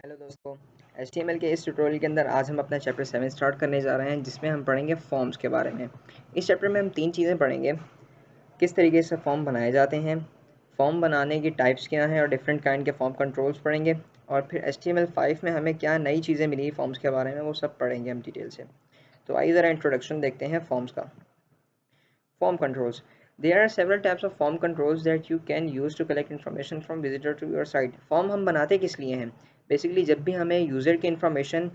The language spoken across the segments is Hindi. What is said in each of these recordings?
हेलो दोस्तों, HTML के इस ट्यूटोरियल के अंदर आज हम अपना चैप्टर 7 स्टार्ट करने जा रहे हैं, जिसमें हम पढ़ेंगे फॉर्म्स के बारे में। इस चैप्टर में हम 3 चीज़ें पढ़ेंगे। किस तरीके से फॉर्म बनाए जाते हैं, फॉर्म बनाने की टाइप्स क्या हैं और डिफरेंट काइंड के फॉर्म कंट्रोल्स पढ़ेंगे, और फिर HTML5 में हमें क्या नई चीज़ें मिली फॉर्म्स के बारे में, वो सब पढ़ेंगे हम डिटेल से। तो आइए ज़रा इंट्रोडक्शन देखते हैं फॉर्म्स का। Form controls. There are several types of form controls that you can use to collect information from visitor to your site. Form हम बनाते किस लिए हैं? बेसिकली जब भी हमें यूज़र की इन्फॉर्मेशन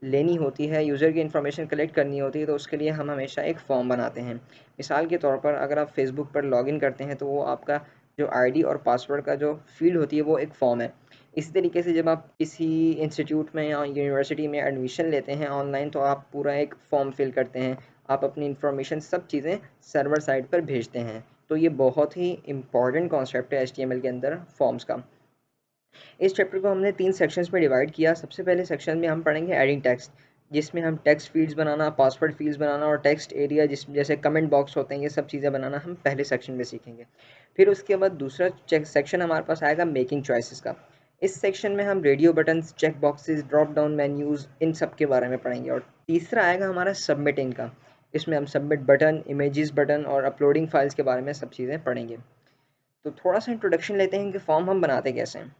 लेनी होती है, यूज़र की इन्फॉर्मेशन कलेक्ट करनी होती है, तो उसके लिए हम हमेशा एक फ़ॉर्म बनाते हैं। मिसाल के तौर पर अगर आप फेसबुक पर लॉगिन करते हैं, तो वो आपका जो आईडी और पासवर्ड का जो फील्ड होती है, वो एक फ़ॉर्म है। इसी तरीके से जब आप किसी इंस्टीट्यूट में या यूनिवर्सिटी में एडमिशन लेते हैं ऑनलाइन, तो आप पूरा एक फॉर्म फिल करते हैं। आप अपनी इन्फॉर्मेशन सब चीज़ें सर्वर साइड पर भेजते हैं। तो ये बहुत ही इंपॉर्टेंट कॉन्सेप्ट है HTML के अंदर फॉर्म्स का। इस चैप्टर को हमने 3 सेक्शंस में डिवाइड किया। सबसे पहले सेक्शन में हम पढ़ेंगे एडिंग टेक्स्ट, जिसमें हम टेक्स्ट फील्ड्स बनाना, पासवर्ड फील्ड्स बनाना और टेक्स्ट एरिया जिस जैसे कमेंट बॉक्स होते हैं, ये सब चीज़ें बनाना हम पहले सेक्शन में सीखेंगे। फिर उसके बाद दूसरा सेक्शन हमारे पास आएगा मेकिंग चॉइसेस का। इस सेक्शन में हम radio buttons, check boxes, drop down menus, इन सब के बारे में पढ़ेंगे। और तीसरा आएगा हमारा सबमिटिंग का। इसमें हम सबमिट बटन, इमेजेस बटन और अपलोडिंग फाइल्स के बारे में सब चीज़ें पढ़ेंगे। तो थोड़ा सा इंट्रोडक्शन लेते हैं कि फॉर्म हम बनाते कैसे हैं।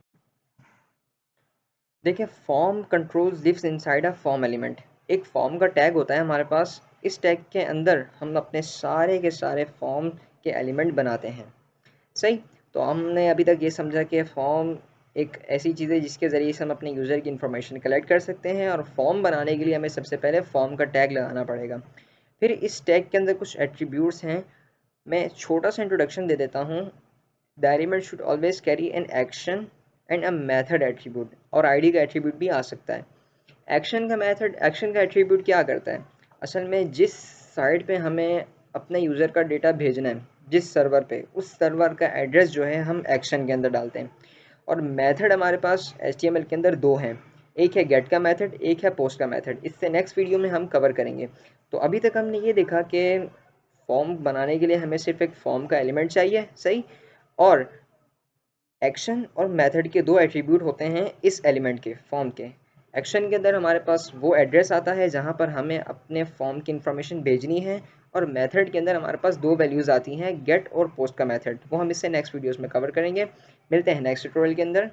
देखिए, form controls lives inside a form element. एक फॉर्म का टैग होता है हमारे पास। इस टैग के अंदर हम अपने सारे के सारे फॉर्म के एलिमेंट बनाते हैं। सही। तो हमने अभी तक ये समझा कि फॉर्म एक ऐसी चीज़ है जिसके ज़रिए से हम अपने यूज़र की इन्फॉर्मेशन कलेक्ट कर सकते हैं, और फॉर्म बनाने के लिए हमें सबसे पहले फॉर्म का टैग लगाना पड़ेगा। फिर इस टैग के अंदर कुछ एट्रीब्यूट्स हैं। मैं छोटा सा इंट्रोडक्शन दे देता हूँ। The element should always carry an action and a method attribute, और आईडी का एट्रीब्यूट भी आ सकता है। एक्शन का एट्रीब्यूट क्या करता है? असल में जिस साइट पे हमें अपने यूज़र का डेटा भेजना है, जिस सर्वर पे, उस सर्वर का एड्रेस जो है हम एक्शन के अंदर डालते हैं। और मेथड हमारे पास HTML के अंदर 2 हैं। एक है गेट का मेथड, एक है पोस्ट का मेथड। इससे नेक्स्ट वीडियो में हम कवर करेंगे। तो अभी तक हमने ये देखा कि फॉर्म बनाने के लिए हमें सिर्फ एक फॉर्म का एलिमेंट चाहिए, सही। और एक्शन और मेथड के 2 एट्रीब्यूट होते हैं इस एलिमेंट के, फॉर्म के। एक्शन के अंदर हमारे पास वो एड्रेस आता है जहाँ पर हमें अपने फॉर्म की इन्फॉर्मेशन भेजनी है, और मेथड के अंदर हमारे पास 2 वैल्यूज़ आती हैं, गेट और पोस्ट का मेथड। वो हम इससे नेक्स्ट वीडियोस में कवर करेंगे। मिलते हैं नेक्स्ट ट्यूटोरियल के अंदर।